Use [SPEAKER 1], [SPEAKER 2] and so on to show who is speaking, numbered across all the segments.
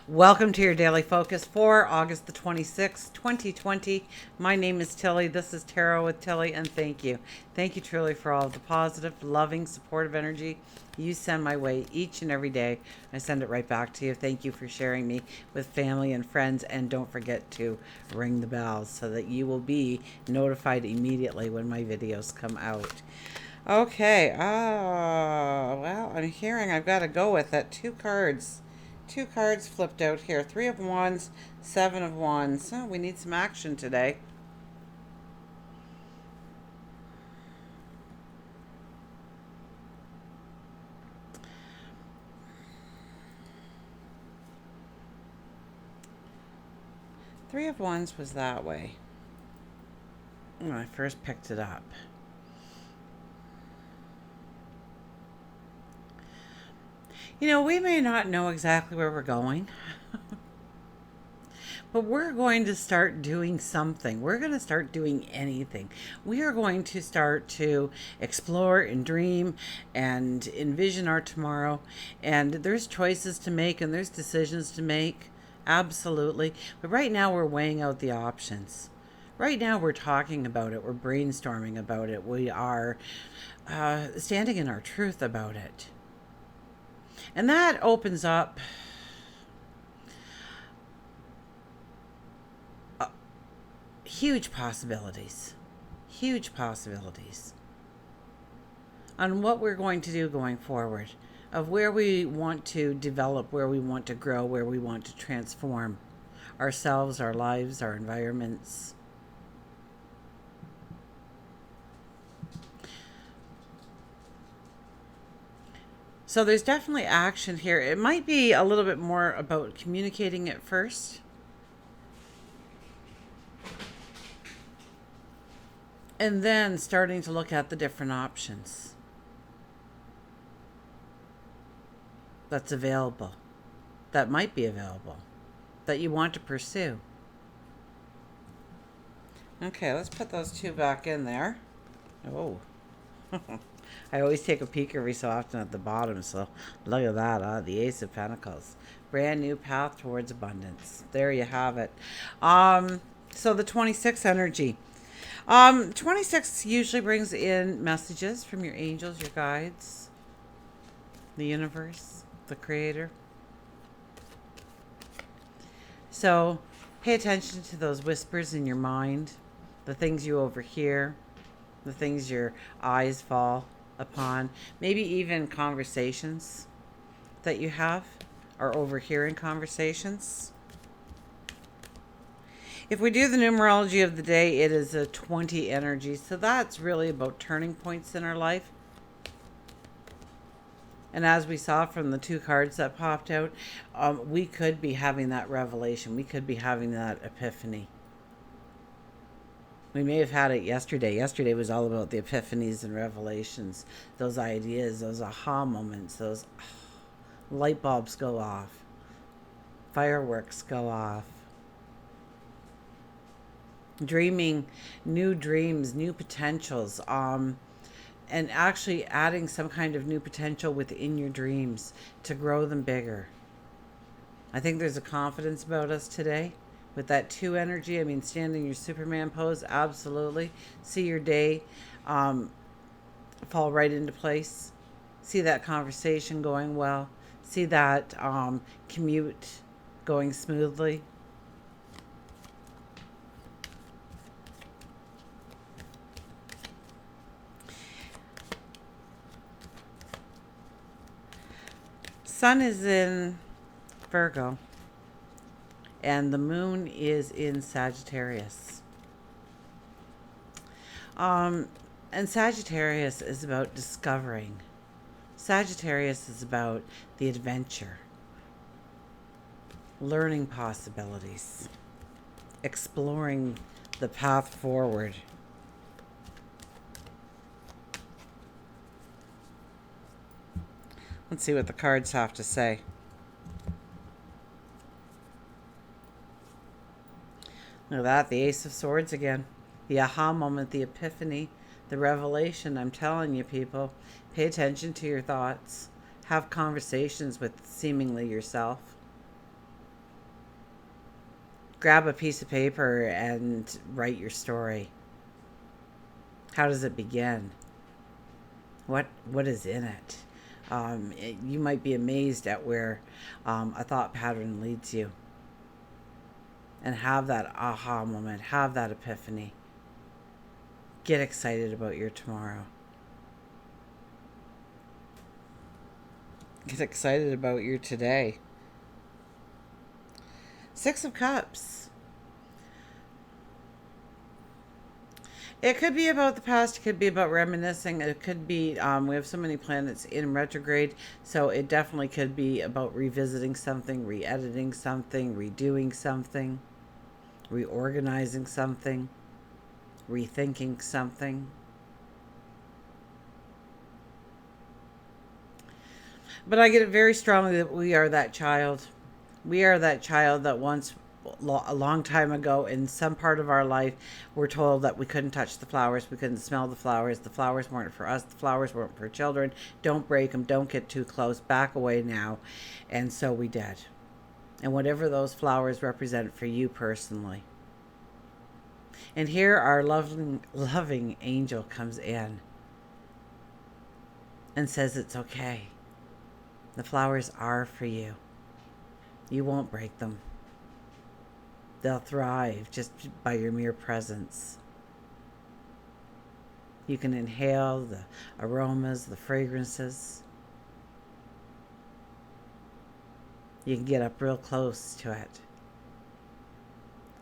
[SPEAKER 1] Welcome to your daily focus for August the 26th, 2020. My name is Tilly. This is Tarot with Tilly, and thank you. Thank you truly for all of the positive, loving, supportive energy you send my way each and every day. I send it right back to you. Thank you for sharing me with family and friends, and don't forget to ring the bells so that you will be notified immediately when my videos come out. Okay, well, I'm hearing I've got to go with it. Two cards flipped out here. Three of Wands, Seven of Wands. So we need some action today. Three of Wands was that way when I first picked it up. You know, we may not know exactly where we're going, but we're going to start doing something. We're going to start doing anything. We are going to start to explore and dream and envision our tomorrow. And there's choices to make and there's decisions to make. Absolutely. But right now we're weighing out the options. Right now we're talking about it. We're brainstorming about it. We are standing in our truth about it. And that opens up huge possibilities on what we're going to do going forward, of where we want to develop, where we want to grow, where we want to transform ourselves, our lives, our environments. So there's definitely action here. It might be a little bit more about communicating it first. And then starting to look at the different options that's available, that might be available, that you want to pursue. Okay, let's put those two back in there. Oh. I always take a peek every so often at the bottom, so look at that, the Ace of Pentacles. Brand new path towards abundance. There you have it. So the 26 energy. 26 usually brings in messages from your angels, your guides, the universe, the creator. So pay attention to those whispers in your mind, the things you overhear, the things your eyes fall upon, maybe even conversations that you have or overhearing conversations. If we do the numerology of the day, it is a 20 energy. So that's really about turning points in our life. And as we saw from the two cards that popped out, we could be having that revelation. We could be having that epiphany. We may have had it yesterday. Yesterday was all about the epiphanies and revelations. Those ideas, those aha moments, those light bulbs go off. Fireworks go off. Dreaming new dreams, new potentials, and actually adding some kind of new potential within your dreams to grow them bigger. I think there's a confidence about us today with that 2 energy. I mean, stand in your Superman pose, absolutely. See your day fall right into place. See that conversation going well. See that commute going smoothly. Sun is in Virgo, and the moon is in Sagittarius. And Sagittarius is about discovering. Sagittarius is about the adventure, learning possibilities, exploring the path forward. Let's see what the cards have to say. Look at that, the Ace of Swords again. The aha moment, the epiphany, the revelation. I'm telling you, people, pay attention to your thoughts. Have conversations with seemingly yourself. grab a piece of paper and write your story. How does it begin? What is in it? You might be amazed at where a thought pattern leads you. And have that aha moment, have that epiphany. Get excited about your tomorrow. Get excited about your today. Six of Cups. It could be about the past. It could be about reminiscing. It could be, we have so many planets in retrograde, so it definitely could be about revisiting something, re-editing something, redoing something, reorganizing something, rethinking something. But I get it very strongly that we are that child. We are that child that once, a long time ago, in some part of our life, we're told that we couldn't touch the flowers, we couldn't smell the flowers weren't for us, the flowers weren't for children, don't break them, don't get too close, back away now. And so we did. And whatever those flowers represent for you personally. And here our loving angel comes in and says it's okay. The flowers are for you. You won't break them. They'll thrive just by your mere presence. You can inhale the aromas, the fragrances. You can get up real close to it.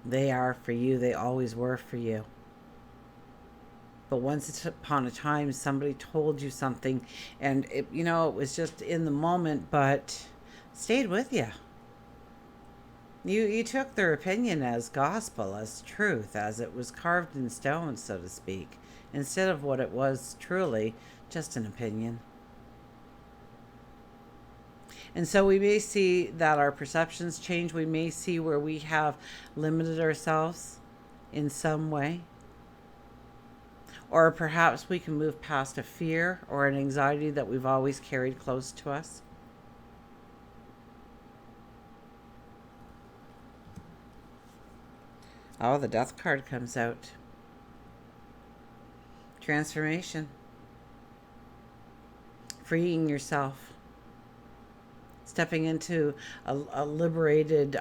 [SPEAKER 1] They are for you. They always were for you. But once upon a time, somebody told you something, and it was just in the moment, but stayed with you. You took their opinion as gospel, as truth, as it was carved in stone, so to speak, instead of what it was truly, just an opinion. And so we may see that our perceptions change. We may see where we have limited ourselves in some way. Or perhaps we can move past a fear or an anxiety that we've always carried close to us. Oh, the Death card comes out. Transformation. Freeing yourself. Stepping into a liberated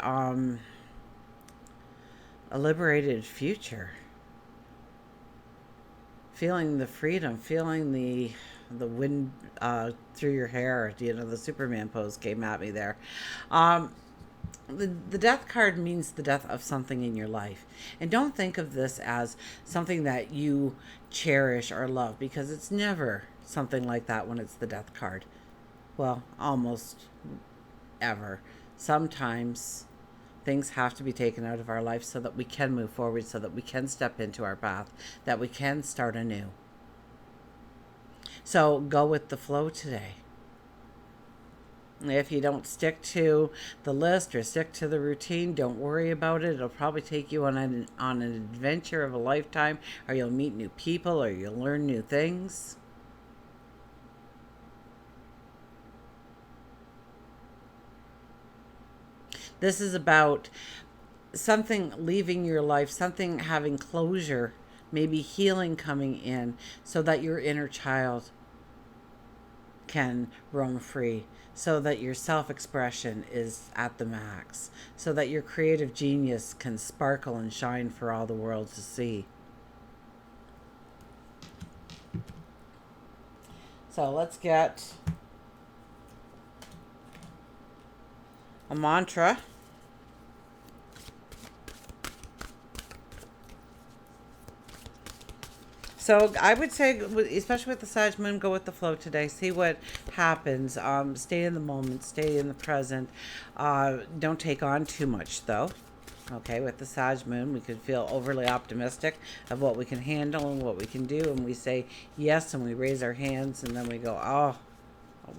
[SPEAKER 1] future. Feeling the freedom, feeling the wind through your hair. The Superman pose came at me there. The Death card means the death of something in your life. And don't think of this as something that you cherish or love, because it's never something like that when it's the Death card. Well, almost ever. Sometimes things have to be taken out of our life so that we can move forward, so that we can step into our path, that we can start anew. So go with the flow today. If you don't stick to the list or stick to the routine, don't worry about it. It'll probably take you on an adventure of a lifetime, or you'll meet new people, or you'll learn new things. This is about something leaving your life, something having closure, maybe healing coming in, so that your inner child can roam free, so that your self-expression is at the max, so that your creative genius can sparkle and shine for all the world to see. So let's get a mantra. So I would say, especially with the Sag Moon, go with the flow today. See what happens. Stay in the moment. Stay in the present. Don't take on too much, though. Okay, with the Sag Moon, we could feel overly optimistic of what we can handle and what we can do. And we say yes, and we raise our hands, and then we go, oh,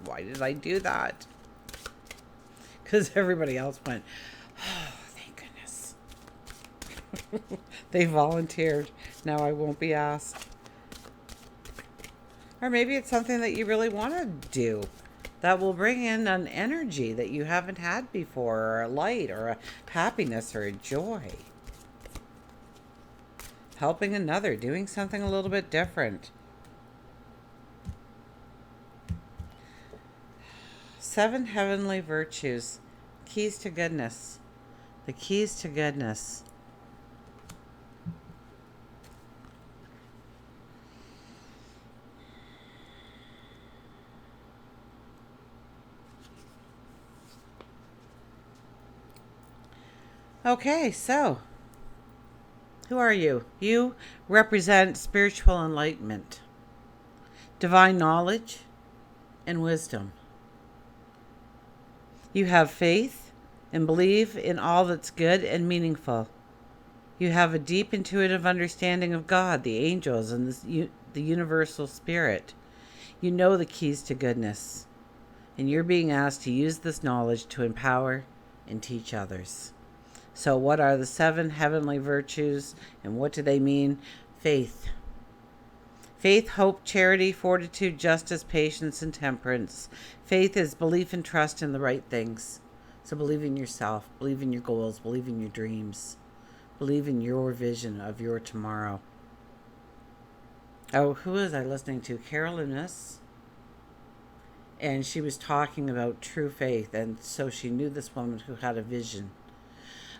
[SPEAKER 1] why did I do that? Because everybody else went, oh, thank goodness. They volunteered. Now I won't be asked. Or maybe it's something that you really want to do that will bring in an energy that you haven't had before, or a light, or a happiness, or a joy. Helping another, doing something a little bit different. 7 heavenly virtues. Keys to goodness. The keys to goodness. Okay, so who are you? You represent spiritual enlightenment, divine knowledge, and wisdom. You have faith and believe in all that's good and meaningful. You have a deep intuitive understanding of God, the angels, and the universal spirit. You know the keys to goodness, and you're being asked to use this knowledge to empower and teach others. So what are the 7 heavenly virtues, and what do they mean? Faith. Faith, hope, charity, fortitude, justice, patience, and temperance. Faith is belief and trust in the right things. So believe in yourself, believe in your goals, believe in your dreams, believe in your vision of your tomorrow. Oh, who was I listening to? Carolyn Miss. And she was talking about true faith. And so she knew this woman who had a vision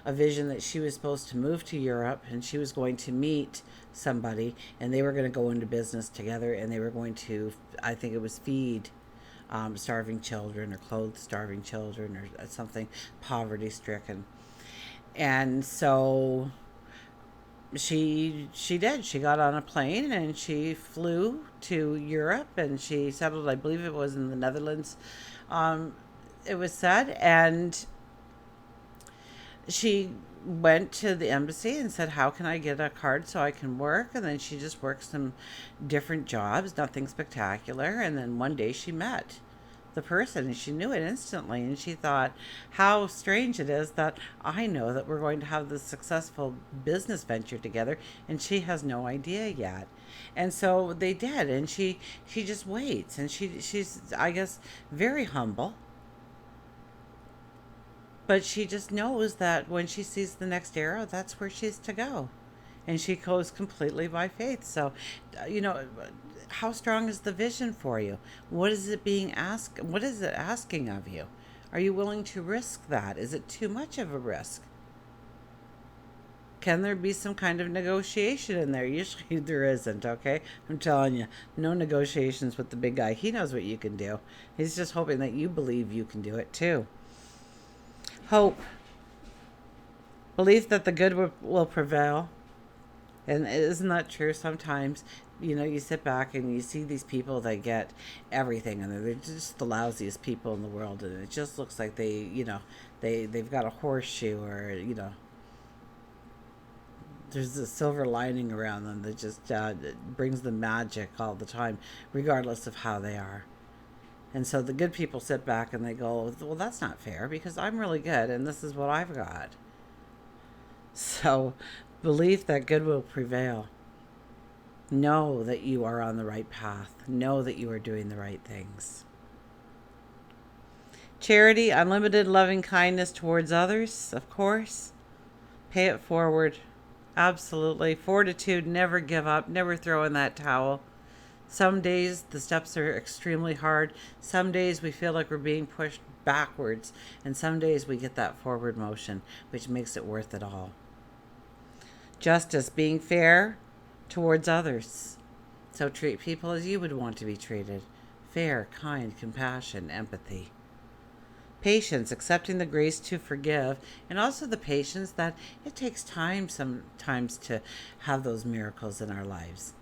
[SPEAKER 1] that she was supposed to move to Europe, and she was going to meet somebody, and they were going to go into business together, and they were going to, I think it was feed starving children, or clothe starving children, or something poverty stricken. And so she did. She got on a plane and she flew to Europe, and she settled, I believe it was in the Netherlands, it was said. And she went to the embassy and said, how can I get a card so I can work? And then she just worked some different jobs, nothing spectacular. And then one day she met the person, and she knew it instantly. And she thought, how strange it is that I know that we're going to have this successful business venture together, and she has no idea yet. And so they did. And she just waits. And she's, I guess, very humble. But she just knows that when she sees the next arrow, that's where she's to go. And she goes completely by faith. So, how strong is the vision for you? What is it being asked? What is it asking of you? Are you willing to risk that? Is it too much of a risk? Can there be some kind of negotiation in there? Usually there isn't, okay? I'm telling you, no negotiations with the big guy. He knows what you can do. He's just hoping that you believe you can do it too. Hope. Belief that the good will prevail. And isn't that true? Sometimes, you sit back and you see these people that get everything, and they're just the lousiest people in the world, and it just looks like they've got a horseshoe, or, there's a silver lining around them that just brings them magic all the time, regardless of how they are. And so the good people sit back and they go, well, that's not fair, because I'm really good and this is what I've got. So belief that good will prevail. Know that you are on the right path. Know that you are doing the right things. Charity, unlimited loving kindness towards others, of course. Pay it forward. Absolutely. Fortitude, never give up, never throw in that towel. Some days the steps are extremely hard. Some days we feel like we're being pushed backwards. And some days we get that forward motion, which makes it worth it all. Justice, being fair towards others. So treat people as you would want to be treated. Fair, kind, compassion, empathy. Patience, accepting the grace to forgive, and also the patience that it takes time sometimes to have those miracles in our lives.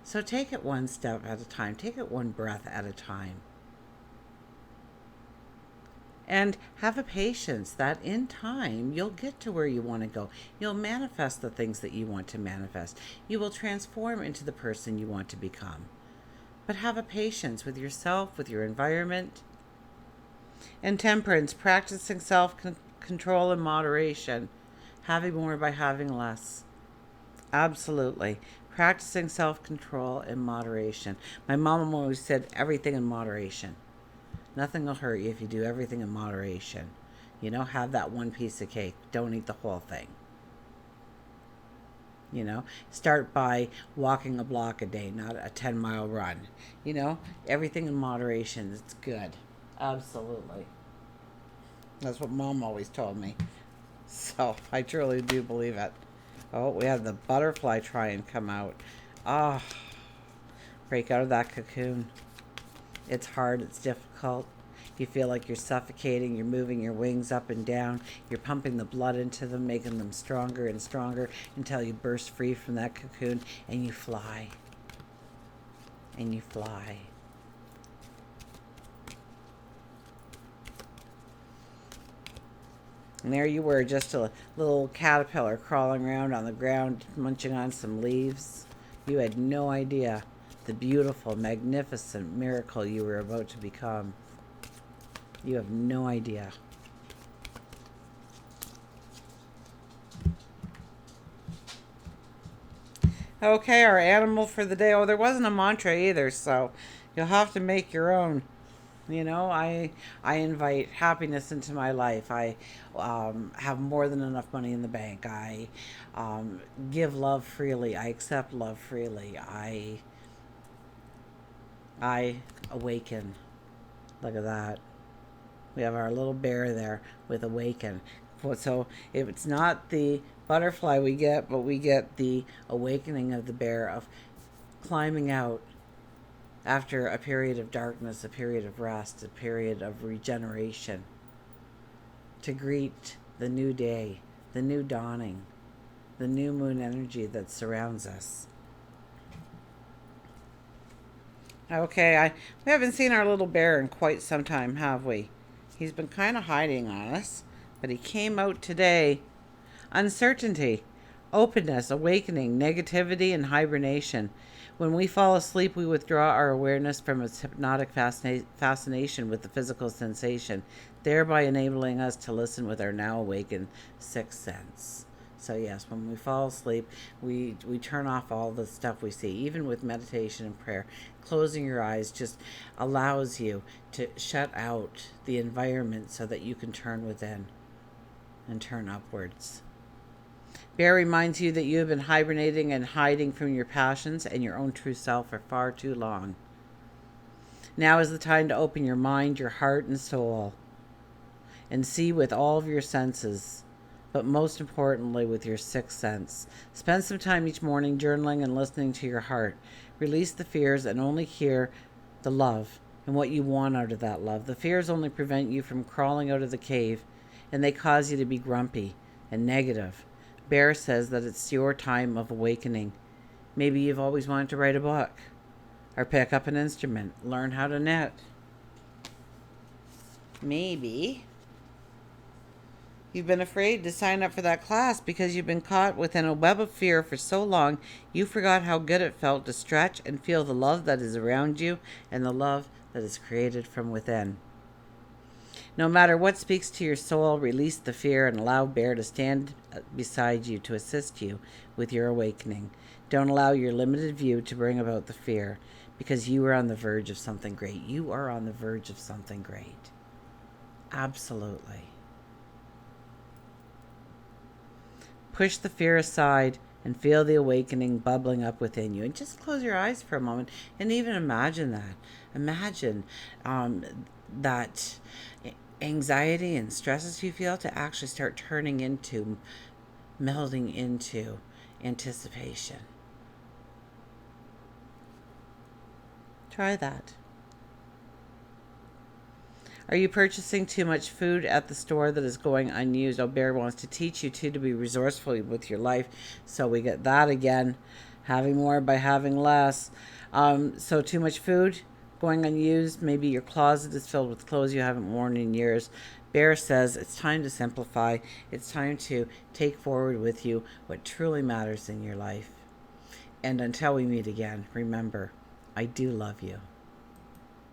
[SPEAKER 1] So take it one step at a time. Take it one breath at a time. And have a patience that in time you'll get to where you want to go. You'll manifest the things that you want to manifest. You will transform into the person you want to become. But have a patience with yourself, with your environment. And temperance, practicing self-control and moderation. Having more by having less. Absolutely. Practicing self-control and moderation. My mom always said everything in moderation. Nothing will hurt you if you do everything in moderation. You know, have that one piece of cake. Don't eat the whole thing. You know, start by walking a block a day, not a 10-mile run. You know, everything in moderation. It's good. Absolutely. That's what Mom always told me. So I truly do believe it. Oh, we had the butterfly try and come out. Ah, oh, break out of that cocoon. It's hard. It's difficult. You feel like you're suffocating. You're moving your wings up and down. You're pumping the blood into them, making them stronger and stronger until you burst free from that cocoon and you fly. And you fly. And there you were, just a little caterpillar crawling around on the ground, munching on some leaves. You had no idea the beautiful, magnificent miracle you were about to become. You have no idea. Okay, our animal for the day. Oh, there wasn't a mantra either, so you'll have to make your own. You know, I invite happiness into my life. I have more than enough money in the bank. I give love freely. I accept love freely. I awaken. Look at that. We have our little bear there with awaken. So if it's not the butterfly we get, but we get the awakening of the bear, of climbing out after a period of darkness, a period of rest, a period of regeneration, to greet the new day, the new dawning, the new moon energy that surrounds us. Okay, we haven't seen our little bear in quite some time, have we? He's been kind of hiding on us, but he came out today. Uncertainty, openness, awakening, negativity, and hibernation. When we fall asleep, we withdraw our awareness from its hypnotic fascination with the physical sensation, thereby enabling us to listen with our now awakened sixth sense. So yes, when we fall asleep, we turn off all the stuff we see. Even with meditation and prayer, closing your eyes just allows you to shut out the environment so that you can turn within and turn upwards. Bear reminds you that you have been hibernating and hiding from your passions and your own true self for far too long. Now is the time to open your mind, your heart, and soul and see with all of your senses, but most importantly with your sixth sense. Spend some time each morning journaling and listening to your heart. Release the fears and only hear the love and what you want out of that love. The fears only prevent you from crawling out of the cave, and they cause you to be grumpy and negative. Bear says that it's your time of awakening. Maybe you've always wanted to write a book or pick up an instrument, learn how to knit. Maybe you've been afraid to sign up for that class because you've been caught within a web of fear for so long you forgot how good it felt to stretch and feel the love that is around you and the love that is created from within. No matter what speaks to your soul, release the fear and allow Bear to stand beside you to assist you with your awakening. Don't allow your limited view to bring about the fear, because you are on the verge of something great. You are on the verge of something great. Absolutely. Push the fear aside and feel the awakening bubbling up within you. And just close your eyes for a moment and even imagine that. Imagine that anxiety and stresses you feel to actually start turning into, melding into anticipation. Try that. Are you purchasing too much food at the store that is going unused? Oh, Bear wants to teach you too to be resourceful with your life. So we get that again. Having more by having less. So too much food going unused. Maybe your closet is filled with clothes you haven't worn in years. Bear says it's time to simplify. It's time to take forward with you what truly matters in your life. And until we meet again, remember, I do love you.